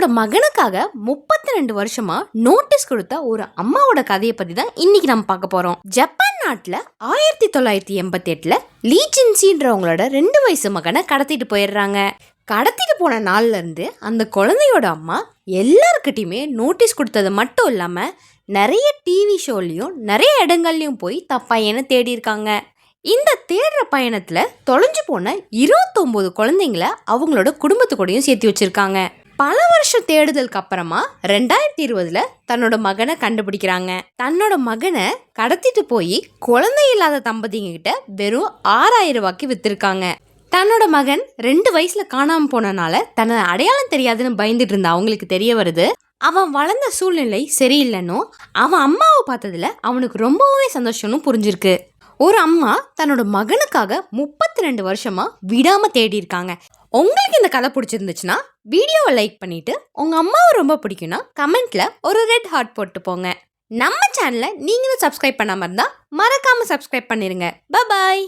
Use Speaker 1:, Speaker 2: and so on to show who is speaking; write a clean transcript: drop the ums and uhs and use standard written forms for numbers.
Speaker 1: தன்னோட மகனுக்காக 32 வருஷமா நோட்டீஸ் கொடுத்த ஒரு அம்மாவோட கதையை பத்தி தான் இன்னைக்கு நம்ம பார்க்க போறோம். ஜப்பான் நாட்டுல 1988ல லீ ஜின்சின்றவங்களோட 2 வயசு மகனை கடத்திட்டு போயிடுறாங்க. கடத்திட்டு போன நாள்ல இருந்து அந்த குழந்தையோட அம்மா எல்லாருக்கிட்டையுமே நோட்டீஸ் கொடுத்தது மட்டும் இல்லாம நிறைய டிவி ஷோலையும் நிறைய இடங்கள்லயும் போய் பையனை தேடி இருக்காங்க. இந்த தேடுற பயணத்துல தொலைஞ்சு போன 29 குழந்தைங்கள அவங்களோட குடும்பத்து கூடயும் சேர்த்து வச்சிருக்காங்க. பல வருஷம் தேடுதலுக்கு அப்புறமா 2020ல தன்னோட மகனை கண்டுபிடிக்கிறாங்க. தன்னோட மகனை கடத்திட்டு போய் குழந்தை இல்லாத தம்பதிங்க கிட்ட வெறும் 6000 ரூபாய்க்கு வித்திருக்காங்க. தன்னோட மகன் 2 வயசுல காணாம போனனால தன்னை அடையாளம் தெரியாதுன்னு பயந்துட்டு இருந்த அவங்களுக்கு தெரிய வருது அவன் வளர்ந்த சூழ்நிலை சரியில்லைன்னு. அவன் அம்மாவை பார்த்ததுல அவனுக்கு ரொம்பவே சந்தோஷம்னு புரிஞ்சிருக்கு. ஒரு அம்மா தன்னோட மகனுக்காக 32 வருஷமா விடாம தேடி இருக்காங்க. உங்களுக்கு இந்த கதை பிடிச்சிருந்துச்சுன்னா வீடியோவை லைக் பண்ணிட்டு உங்க அம்மாவை ரொம்ப பிடிக்கும்னா கமெண்ட்ல ஒரு ரெட் ஹார்ட் போட்டு போங்க. நம்ம சேனலை நீங்களும் சப்ஸ்கிரைப் பண்ணாம இருந்தா மறக்காம சப்ஸ்கிரைப் பண்ணிருங்க. பாய்.